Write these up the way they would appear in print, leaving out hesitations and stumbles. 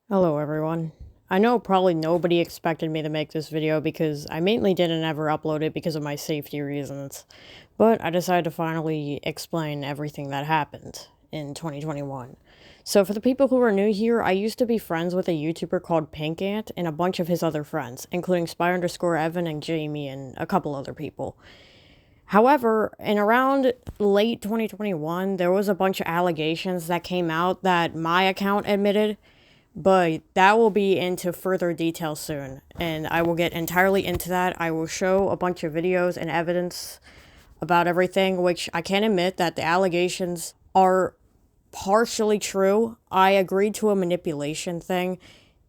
Hello everyone. I know probably nobody expected me to make this video because I mainly didn't ever upload it because of my safety reasons, but I decided to finally explain everything that happened in 2021. So for the people who are new here, I used to be friends with a YouTuber called PinkAnt and a bunch of his other friends, including Spy_Evan and Jamie and a couple other people. However, in around late 2021, there was a bunch of allegations that came out that my account admitted, but that will be into further detail soon, and I will get entirely into that. I will show a bunch of videos and evidence about everything, which I can admit that the allegations are partially true. I agreed to a manipulation thing,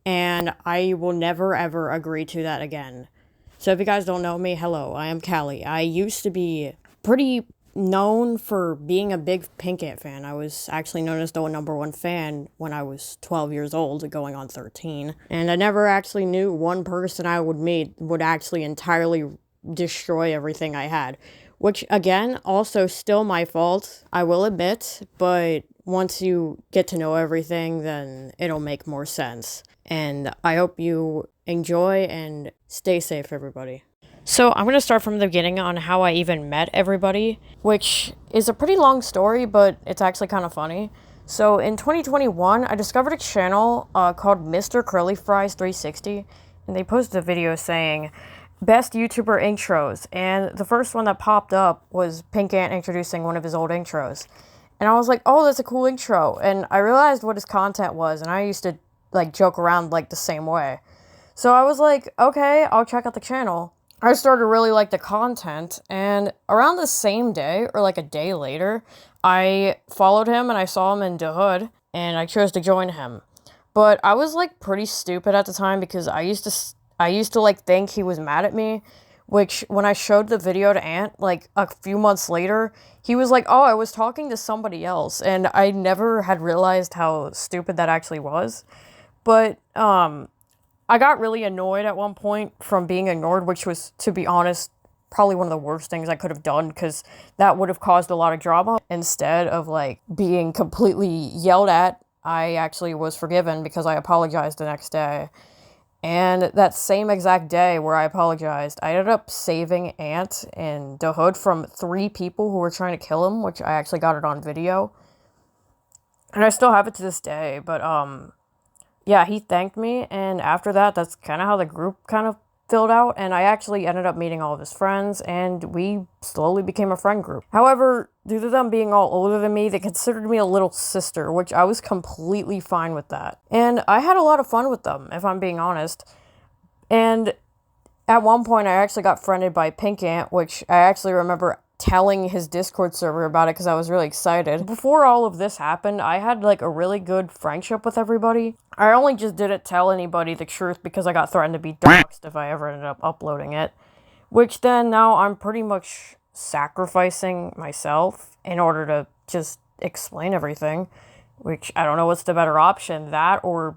and I will never ever agree to that again. So if you guys don't know me, hello, I am Callie. I used to be pretty known for being a big PinkAnt fan. I was actually known as the #1 fan when I was 12 years old, going on 13. And I never actually knew one person I would meet would actually entirely destroy everything I had. Which, again, also still my fault, I will admit, but once you get to know everything, then it'll make more sense. And I hope you enjoy and stay safe, everybody. So I'm going to start from the beginning on how I even met everybody, which is a pretty long story, but it's actually kind of funny. So in 2021, I discovered a channel called Mr. Curly Fries 360, and they posted a video saying, best YouTuber intros, and the first one that popped up was PinkAnt introducing one of his old intros. And I was like, oh, that's a cool intro, and I realized what his content was, and I used to joke around the same way. So I was like, okay, I'll check out the channel. I started to really like the content, and around the same day, or a day later, I followed him and I saw him in the hood, and I chose to join him. But I was pretty stupid at the time because I used to think he was mad at me, which when I showed the video to Ant a few months later, he was like, oh, I was talking to somebody else, and I never had realized how stupid that actually was. But I got really annoyed at one point from being ignored, which was, to be honest, probably one of the worst things I could have done, because that would have caused a lot of drama. Instead of being completely yelled at, I actually was forgiven because I apologized the next day. And that same exact day where I apologized, I ended up saving Ant and the hood from 3 people who were trying to kill him, which I actually got it on video. And I still have it to this day, but yeah, he thanked me, and after that, that's kind of how the group kind of filled out, and I actually ended up meeting all of his friends, and we slowly became a friend group. However, due to them being all older than me, they considered me a little sister, which I was completely fine with that. And I had a lot of fun with them, if I'm being honest. And at one point, I actually got friended by PinkAnt, which I actually remember telling his Discord server about it because I was really excited. Before all of this happened, I had a really good friendship with everybody. I only just didn't tell anybody the truth because I got threatened to be doxxed if I ever ended up uploading it. Which then now I'm pretty much sacrificing myself in order to just explain everything. Which I don't know what's the better option, that or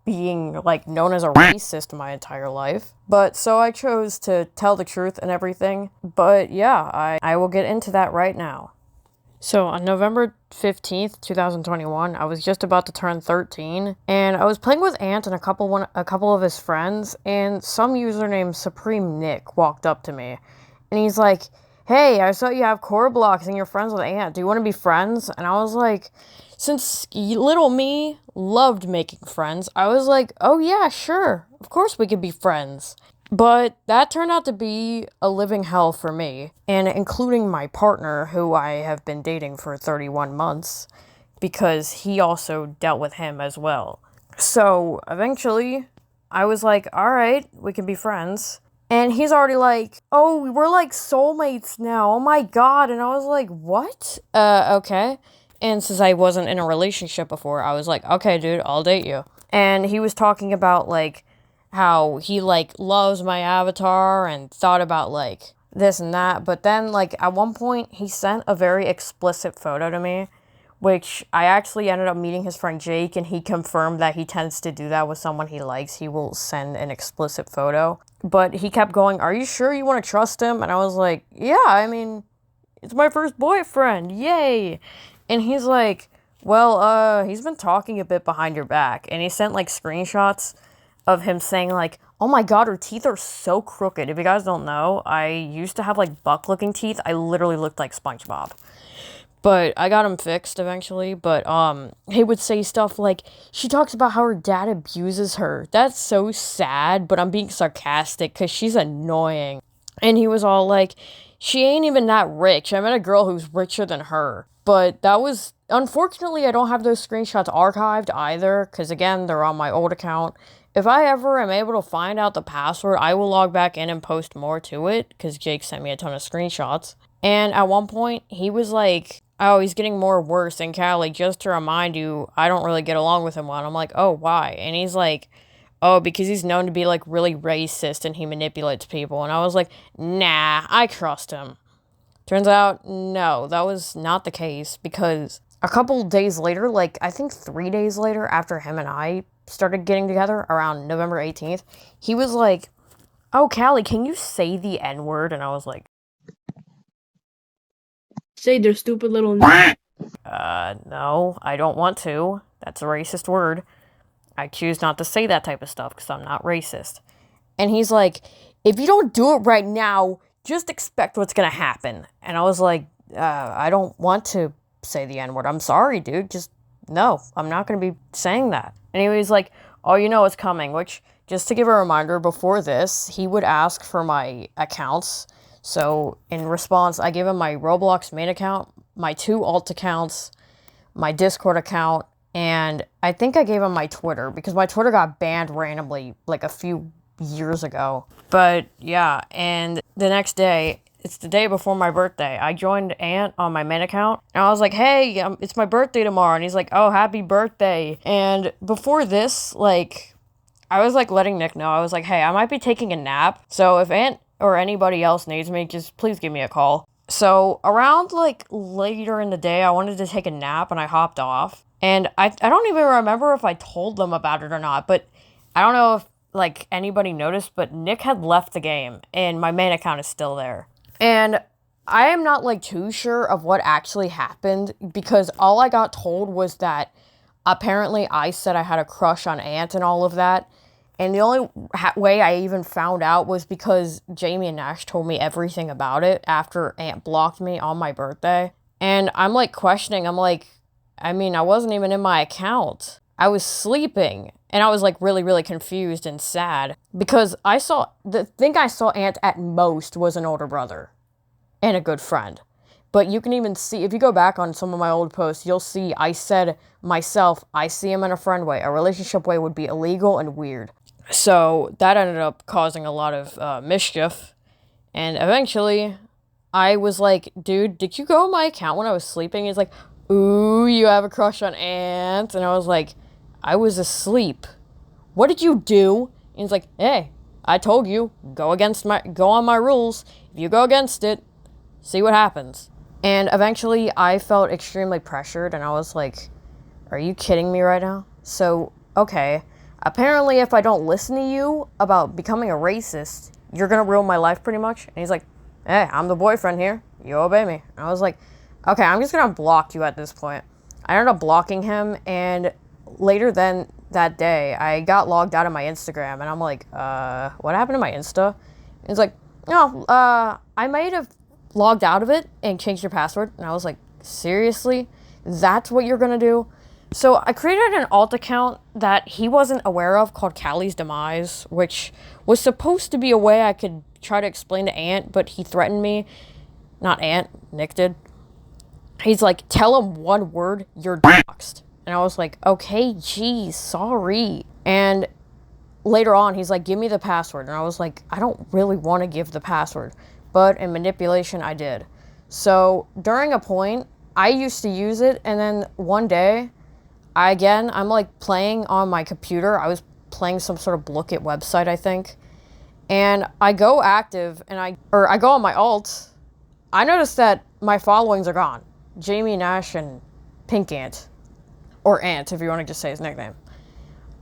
being known as a racist my entire life. But so I chose to tell the truth and everything. But yeah, I will get into that right now. So on November 15th, 2021, I was just about to turn 13, and I was playing with Ant and a couple of his friends, and some user named Supreme Nick walked up to me, and he's like, hey, I saw you have core blocks and you're friends with Ant. Do you want to be friends? And I was like, since little me loved making friends, I was like, oh yeah, sure. Of course we could be friends. But that turned out to be a living hell for me, and including my partner, who I have been dating for 31 months, because he also dealt with him as well. So eventually, I was like, alright, we can be friends. And he's already like, oh, we're soulmates now, oh my god. And I was like, what? Okay. And since I wasn't in a relationship before, I was like, okay, dude, I'll date you. And he was talking about, how he, loves my avatar and thought about, this and that. But then, at one point, he sent a very explicit photo to me, which I actually ended up meeting his friend Jake, and he confirmed that he tends to do that with someone he likes. He will send an explicit photo. But he kept going, are you sure you want to trust him? And I was like, yeah, I mean, it's my first boyfriend, yay! And he's like, Well, he's been talking a bit behind your back, and he sent, like, screenshots of him saying, like, oh my god, her teeth are so crooked. If you guys don't know, I used to have, like, buck-looking teeth. I literally looked like SpongeBob. But I got him fixed eventually. But, he would say stuff like, she talks about how her dad abuses her. That's so sad, but I'm being sarcastic because she's annoying. And he was all like, she ain't even that rich. I met a girl who's richer than her. But that was, unfortunately, I don't have those screenshots archived either, because again, they're on my old account. If I ever am able to find out the password, I will log back in and post more to it, because Jake sent me a ton of screenshots. And at one point, he was like, oh, he's getting more worse. And Callie, just to remind you, I don't really get along with him well. And I'm like, oh, why? And he's like, oh, because he's known to be, like, really racist and he manipulates people. And I was like, nah, I trust him. Turns out, no, that was not the case, because a couple days later, like, I think 3 days later, after him and I started getting together, around November 18th, he was like, oh, Callie, can you say the N-word? And I was like, say their stupid little... no, I don't want to. That's a racist word. I choose not to say that type of stuff, because I'm not racist. And he's like, if you don't do it right now, just expect what's gonna happen. And I was like, I don't want to say the N-word. I'm sorry, dude. Just, no, I'm not gonna be saying that. And he was like, oh, you know it's coming. Which, just to give a reminder, before this, he would ask for my accounts. So, in response, I gave him my Roblox main account, my 2 alt accounts, my Discord account, and I think I gave him my Twitter, because my Twitter got banned randomly, like, a few years ago. But yeah, and the next day, it's the day before my birthday, I joined Ant on my main account, and I was like, hey, it's my birthday tomorrow, and he's like, oh, happy birthday. And before this, like, I was like letting Nick know, I was like, hey, I might be taking a nap, so if Ant or anybody else needs me, just please give me a call. So around, like, later in the day, I wanted to take a nap, and I hopped off, and I don't even remember if I told them about it or not, but I don't know if, like, anybody noticed, but Nick had left the game, and my main account is still there. And I am not, like, too sure of what actually happened, because all I got told was that apparently I said I had a crush on Ant and all of that, and the only way I even found out was because Jamie and Nash told me everything about it after Ant blocked me on my birthday. And I'm, like, questioning, I'm like, I mean, I wasn't even in my account. I was sleeping. And I was, like, really, really confused and sad, because the thing I saw Ant at most was an older brother and a good friend. But you can even see, if you go back on some of my old posts, you'll see I said myself, I see him in a friend way. A relationship way would be illegal and weird. So that ended up causing a lot of mischief. And eventually, I was like, dude, did you go on my account when I was sleeping? He's like, ooh, you have a crush on Ant. And I was like, I was asleep. What did you do? And he's like, hey, I told you, go on my rules. If you go against it, see what happens. And eventually I felt extremely pressured, and I was like, are you kidding me right now? So, okay, apparently if I don't listen to you about becoming a racist, you're gonna ruin my life pretty much. And he's like, hey, I'm the boyfriend here. You obey me. And I was like, okay, I'm just gonna block you at this point. I ended up blocking him, and later that day, I got logged out of my Instagram, and I'm like, what happened to my Insta? And he's like, no, I might have logged out of it and changed your password. And I was like, seriously? That's what you're gonna do? So I created an alt account that he wasn't aware of called Callie's Demise, which was supposed to be a way I could try to explain to Ant, but he threatened me. Not Ant, Nick did. He's like, tell him one word, you're doxxed. And I was like, okay, geez, sorry. And later on, he's like, give me the password. And I was like, I don't really want to give the password. But in manipulation, I did. So during a point, I used to use it. And then one day, I'm like playing on my computer. I was playing some sort of Look It website, I think. And I go active, and I go on my alt. I noticed that my followings are gone. Jamie, Nash, and PinkAnt. Or Ant, if you want to just say his nickname.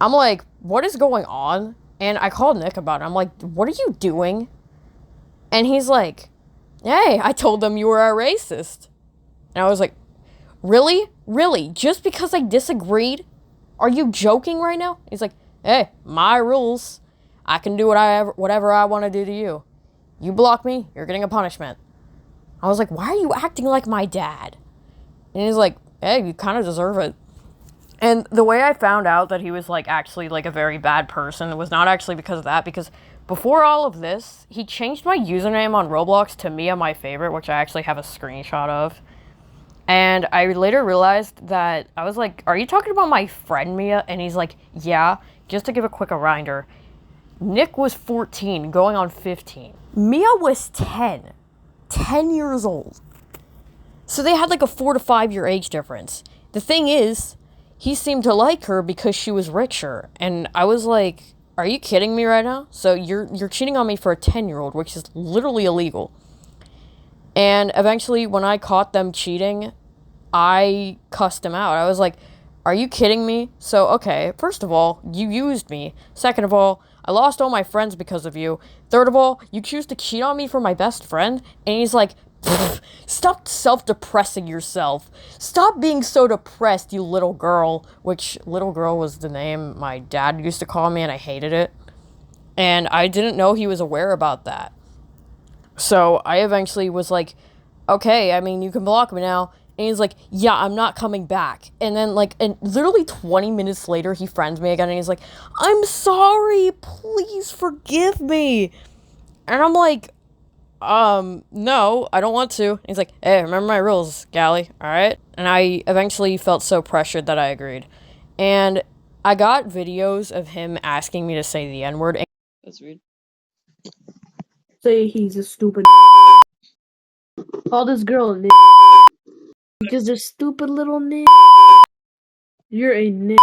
I'm like, what is going on? And I called Nick about it. I'm like, what are you doing? And he's like, hey, I told them you were a racist. And I was like, really? Really? Just because I disagreed? Are you joking right now? He's like, hey, my rules. I can do whatever I want to do to you. You block me, you're getting a punishment. I was like, why are you acting like my dad? And he's like, hey, you kind of deserve it. And the way I found out that he was, like, actually, like, a very bad person was not actually because of that, because before all of this, he changed my username on Roblox to Mia My Favorite, which I actually have a screenshot of. And I later realized that I was like, are you talking about my friend Mia? And he's like, yeah. Just to give a quick reminder, Nick was 14, going on 15. Mia was 10. 10 years old. So they had like a 4 to 5 year age difference. The thing is, he seemed to like her because she was richer. And I was like, are you kidding me right now? So you're cheating on me for a 10-year-old, which is literally illegal. And eventually, when I caught them cheating, I cussed them out. I was like, are you kidding me? So, okay, first of all, you used me. Second of all, I lost all my friends because of you. Third of all, you choose to cheat on me for my best friend? And he's like, stop self-depressing yourself. Stop being so depressed, you little girl. Which, little girl was the name my dad used to call me, and I hated it. And I didn't know he was aware about that. So I eventually was like, okay, I mean, you can block me now. And he's like, yeah, I'm not coming back. And then, like, and literally 20 minutes later, he friends me again, and he's like, I'm sorry, please forgive me. And I'm like, no, I don't want to. And he's like, hey, remember my rules, Gally, alright? And I eventually felt so pressured that I agreed. And I got videos of him asking me to say the N-word. That's weird. Say he's a stupid. Call this girl a because they're stupid little You're a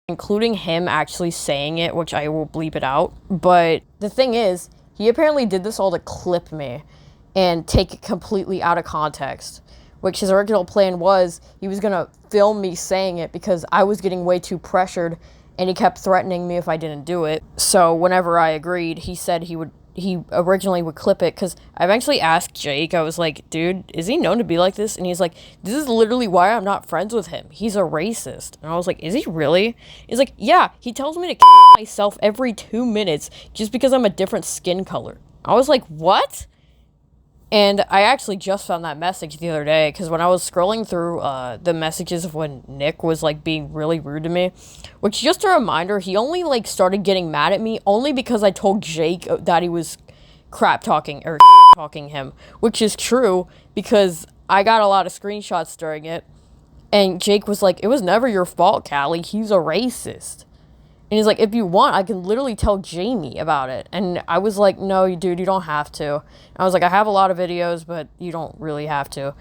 including him actually saying it, which I will bleep it out. But the thing is, he apparently did this all to clip me and take it completely out of context, which his original plan was he was going to film me saying it because I was getting way too pressured, and he kept threatening me if I didn't do it. So whenever I agreed, he said he originally would clip it, because I eventually asked Jake, I was like, dude, is he known to be like this? And he's like, this is literally why I'm not friends with him. He's a racist. And I was like, is he really? He's like, yeah, he tells me to kill myself every 2 minutes just because I'm a different skin color. I was like, what? And I actually just found that message the other day, because when I was scrolling through the messages of when Nick was, like, being really rude to me, which, just a reminder, he only, like, started getting mad at me only because I told Jake that he was crap-talking, or talking him, which is true, because I got a lot of screenshots during it, and Jake was like, it was never your fault, Callie, he's a racist. And he's like, if you want, I can literally tell Jamie about it. And I was like, no, dude, you don't have to. And I was like, I have a lot of videos, but you don't really have to.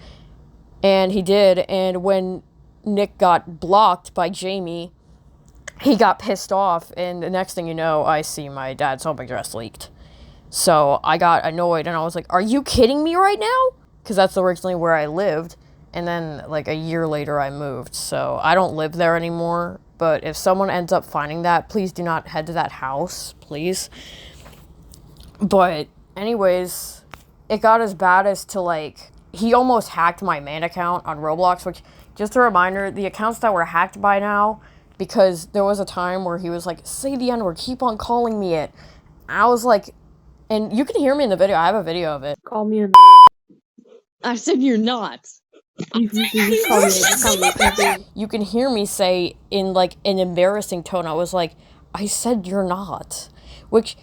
And he did. And when Nick got blocked by Jamie, he got pissed off. And the next thing you know, I see my dad's home address leaked. So I got annoyed, and I was like, are you kidding me right now? Because that's originally where I lived. And then, like, a year later, I moved. So I don't live there anymore. But if someone ends up finding that, please do not head to that house, please. But anyways, it got as bad as to, like, he almost hacked my main account on Roblox, which, just a reminder, the accounts that were hacked by now, because there was a time where he was like, say the N-word, keep on calling me it. And I was like, and you can hear me in the video, I have a video of it. Call me a I said you're not. You can hear me say in, like, an embarrassing tone, I was like, I said you're not. Which,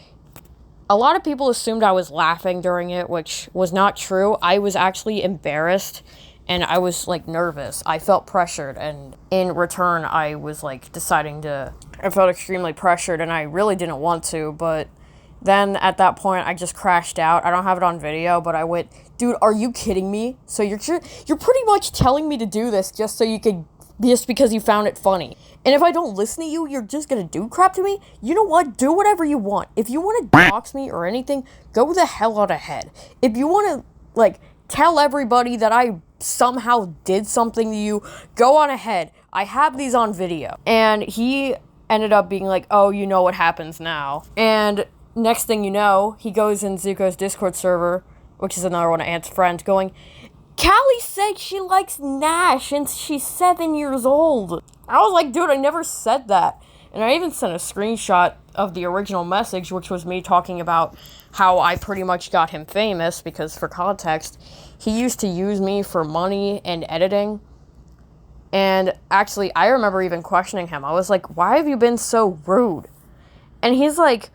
a lot of people assumed I was laughing during it, which was not true. I was actually embarrassed, and I was, like, nervous. I felt pressured, and in return, I was, like, I felt extremely pressured, and I really didn't want to, but then at that point, I just crashed out. I don't have it on video, but I went, dude, are you kidding me? So you're pretty much telling me to do this just because you found it funny. And if I don't listen to you, you're just gonna do crap to me? You know what? Do whatever you want. If you want to dox me or anything, go the hell out ahead. If you want to, like, tell everybody that I somehow did something to you, go on ahead. I have these on video. And he ended up being like, oh, you know what happens now. And next thing you know, he goes in Zuko's Discord server, which is another one of Ant's friends, going, Callie said she likes Nash since she's 7 years old. I was like, dude, I never said that. And I even sent a screenshot of the original message, which was me talking about how I pretty much got him famous, because for context, he used to use me for money and editing. And actually, I remember even questioning him. I was like, why have you been so rude? And he's like,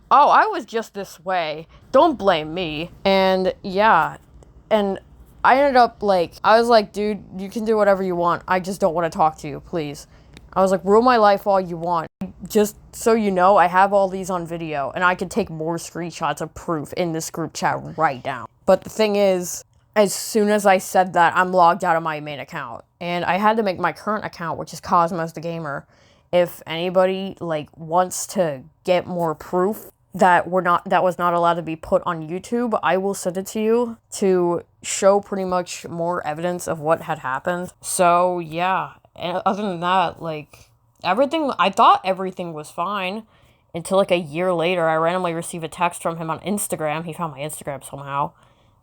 oh, I was just this way. Don't blame me. And yeah, and I ended up like, I was like, dude, you can do whatever you want. I just don't want to talk to you, please. I was like, ruin my life all you want. Just so you know, I have all these on video, and I could take more screenshots of proof in this group chat right now. But the thing is, as soon as I said that, I'm logged out of my main account. And I had to make my current account, which is Cosmos the Gamer. If anybody, like, wants to get more proof that was not allowed to be put on YouTube, I will send it to you to show pretty much more evidence of what had happened. So, yeah. And other than that, like, I thought everything was fine until, like, a year later, I randomly received a text from him on Instagram. He found my Instagram somehow.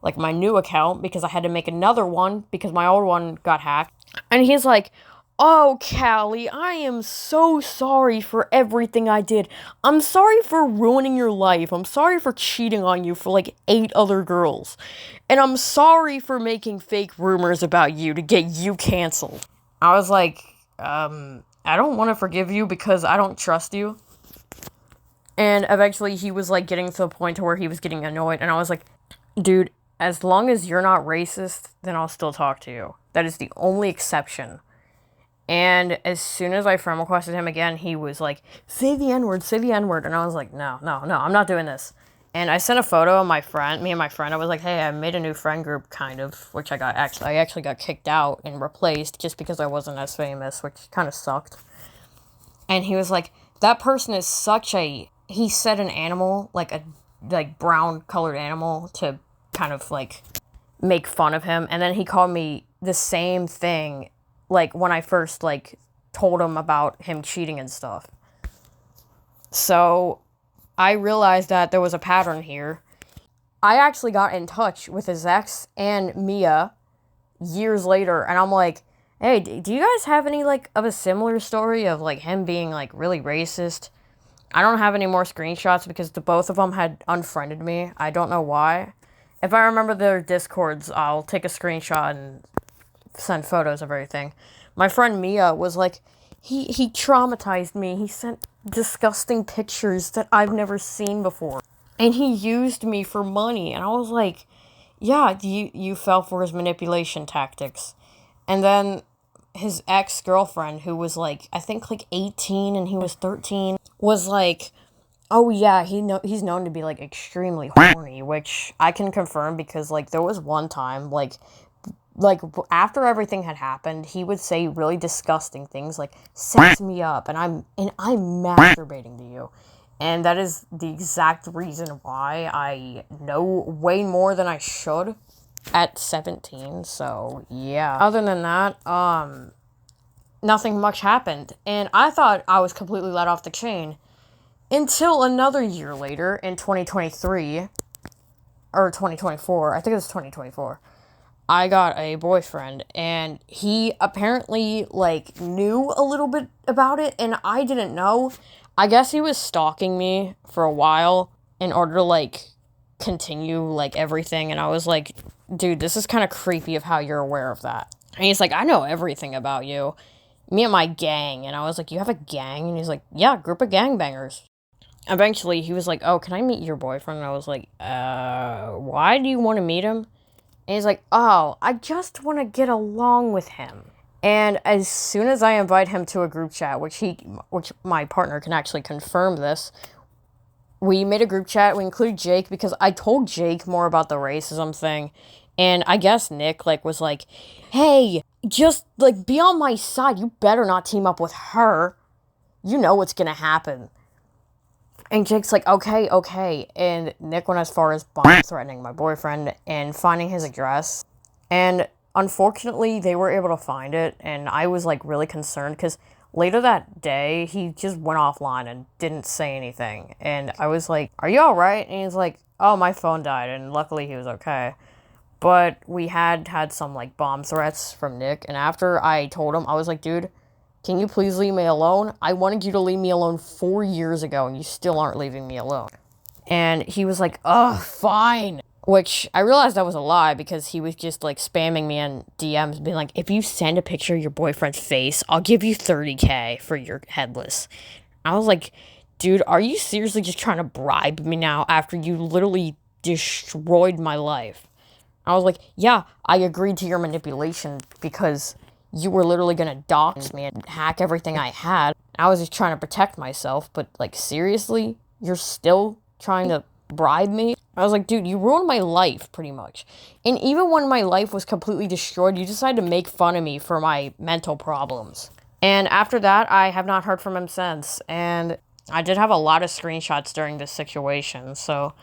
Like, my new account, because I had to make another one because my old one got hacked. And he's like, oh, Callie, I am so sorry for everything I did. I'm sorry for ruining your life. I'm sorry for cheating on you for, like, 8 other girls. And I'm sorry for making fake rumors about you to get you canceled. I was like, I don't want to forgive you because I don't trust you. And eventually he was, like, getting to the point to where he was getting annoyed. And I was like, dude, as long as you're not racist, then I'll still talk to you. That is the only exception. And as soon as I friend requested him again, he was like, say the N-word, say the N-word. And I was like, no, I'm not doing this. And I sent a photo of me and my friend. I was like, hey, I made a new friend group, kind of, which I actually got kicked out and replaced just because I wasn't as famous, which kind of sucked. And he was like, that person is he said an animal, like a brown colored animal, to kind of like make fun of him. And then he called me the same thing, like, when I first, like, told him about him cheating and stuff. So I realized that there was a pattern here. I actually got in touch with his ex and Mia years later, and I'm like, hey, do you guys have any, like, of a similar story of, like, him being, like, really racist? I don't have any more screenshots because the both of them had unfriended me. I don't know why. If I remember their Discords, I'll take a screenshot and send photos of everything. My friend Mia was like, he traumatized me. He sent disgusting pictures that I've never seen before. And he used me for money. And I was like, yeah, you fell for his manipulation tactics. And then his ex-girlfriend, who was like, I think like 18 and he was 13, was like, oh yeah, he's known to be like extremely horny, which I can confirm because like there was one time like after everything had happened, he would say really disgusting things like sex me up and I'm masturbating to you. And that is the exact reason why I know way more than I should at 17. So, yeah. Other than that, nothing much happened. And I thought I was completely let off the chain until another year later in 2023 or 2024. I think it was 2024. I got a boyfriend, and he apparently, like, knew a little bit about it, and I didn't know. I guess he was stalking me for a while in order to, like, continue, like, everything, and I was like, dude, this is kind of creepy of how you're aware of that. And he's like, I know everything about you. Me and my gang. And I was like, you have a gang? And he's like, yeah, group of gangbangers. Eventually, he was like, oh, can I meet your boyfriend? And I was like, why do you want to meet him? And he's like, oh, I just want to get along with him. And as soon as I invite him to a group chat, which my partner can actually confirm this, we made a group chat. We included Jake because I told Jake more about the racism thing. And I guess Nick, like, was like, hey, just, like, be on my side. You better not team up with her. You know what's gonna happen. And Jake's like, okay. And Nick went as far as bomb threatening my boyfriend and finding his address. And unfortunately, they were able to find it. And I was, like, really concerned because later that day, he just went offline and didn't say anything. And I was like, are you all right? And he's like, oh, my phone died. And luckily, he was okay. But we had some like bomb threats from Nick, and after I told him, I was like, dude, can you please leave me alone? I wanted you to leave me alone 4 years ago, and you still aren't leaving me alone. And he was like, ugh, fine. Which I realized that was a lie because he was just like spamming me in DMs, being like, if you send a picture of your boyfriend's face, I'll give you 30K for your headless. I was like, dude, are you seriously just trying to bribe me now after you literally destroyed my life? I was like, yeah, I agreed to your manipulation because you were literally gonna dox me and hack everything I had. I was just trying to protect myself, but like, seriously? You're still trying to bribe me? I was like, dude, you ruined my life, pretty much. And even when my life was completely destroyed, you decided to make fun of me for my mental problems. And after that, I have not heard from him since. And I did have a lot of screenshots during this situation, so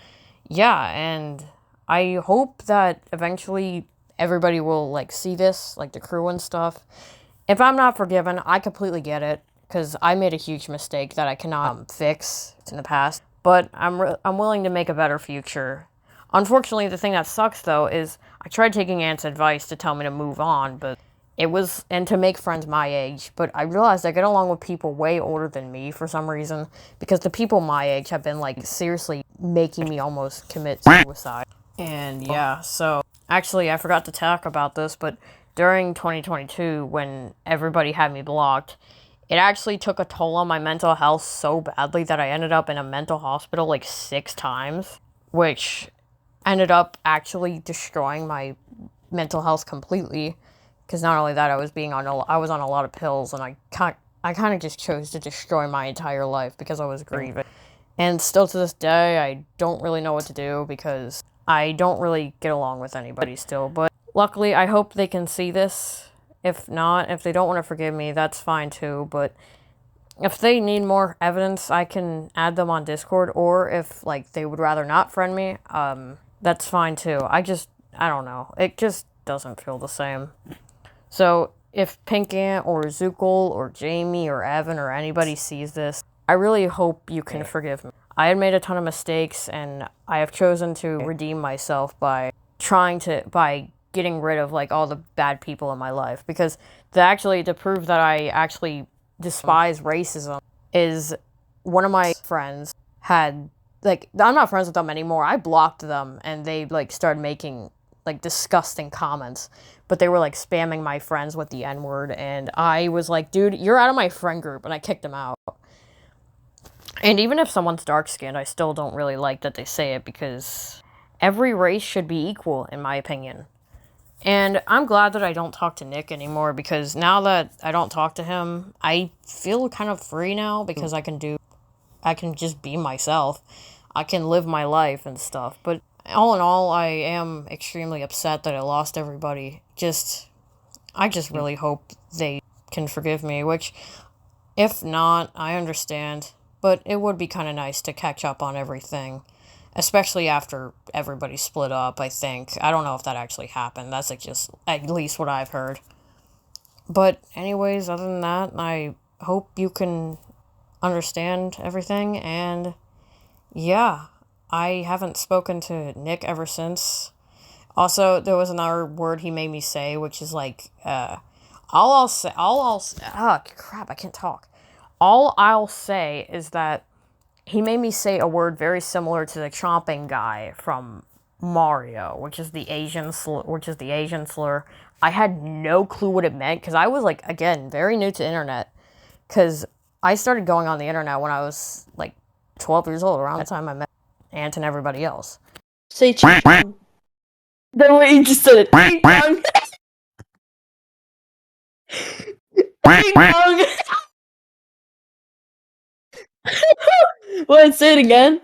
yeah, and I hope that eventually everybody will like see this, like the crew and stuff. If I'm not forgiven, I completely get it because I made a huge mistake that I cannot fix in the past. But I'm willing to make a better future. Unfortunately, the thing that sucks though is I tried taking Ant's advice to tell me to move on, but and to make friends my age, but I realized I get along with people way older than me for some reason, because the people my age have been, like, seriously making me almost commit suicide. And yeah, so, actually, I forgot to talk about this, but during 2022, when everybody had me blocked, it actually took a toll on my mental health so badly that I ended up in a mental hospital, like, 6 times, which ended up actually destroying my mental health completely. Because not only that, I was on a lot of pills, and I kind of just chose to destroy my entire life because I was grieving. And still to this day, I don't really know what to do because I don't really get along with anybody still. But luckily, I hope they can see this. If not, if they don't want to forgive me, that's fine too. But if they need more evidence, I can add them on Discord. Or if like they would rather not friend me, that's fine too. I don't know. It just doesn't feel the same. So, if PinkAnt or Zookle or Jamie or Evan or anybody sees this, I really hope you can forgive me. I had made a ton of mistakes, and I have chosen to redeem myself by getting rid of, like, all the bad people in my life. Because to prove that I actually despise racism is one of my friends had, like, I'm not friends with them anymore. I blocked them, and they, like, started making, like, disgusting comments. But they were, like, spamming my friends with the N-word, and I was like, dude, you're out of my friend group, and I kicked them out. And even if someone's dark-skinned, I still don't really like that they say it, because every race should be equal, in my opinion. And I'm glad that I don't talk to Nick anymore, because now that I don't talk to him, I feel kind of free now, because I can just be myself. I can live my life and stuff, but all in all, I am extremely upset that I lost everybody. I just really hope they can forgive me, which, if not, I understand. But it would be kind of nice to catch up on everything, especially after everybody split up, I think. I don't know if that actually happened. That's like just at least what I've heard. But anyways, other than that, I hope you can understand everything, and yeah. I haven't spoken to Nick ever since. Also, there was another word he made me say, which is like, crap, I can't talk. All I'll say is that he made me say a word very similar to the chomping guy from Mario, which is the Asian slur. I had no clue what it meant, because I was, like, again, very new to internet, because I started going on the internet when I was, like, 12 years old, around the time I met Ant and everybody else. Say ching chong. The way you just said it. Ching chong. Ching chong. Wait, say it again.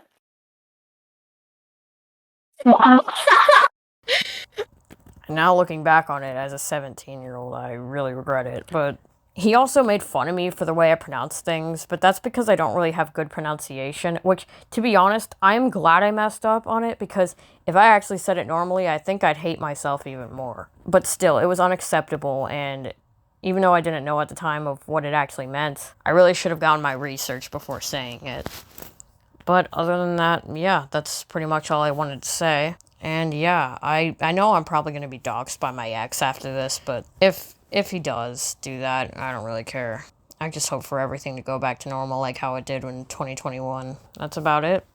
Now looking back on it as a 17-year-old, I really regret it. But he also made fun of me for the way I pronounce things, but that's because I don't really have good pronunciation, which, to be honest, I'm glad I messed up on it, because if I actually said it normally, I think I'd hate myself even more. But still, it was unacceptable, and even though I didn't know at the time of what it actually meant, I really should have done my research before saying it. But other than that, yeah, that's pretty much all I wanted to say. And yeah, I know I'm probably gonna be doxxed by my ex after this, but if he does do that, I don't really care. I just hope for everything to go back to normal like how it did in 2021. That's about it.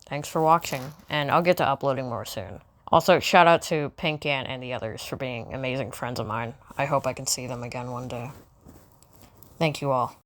Thanks for watching, and I'll get to uploading more soon. Also, shout out to PinkAnt and the others for being amazing friends of mine. I hope I can see them again one day. Thank you all.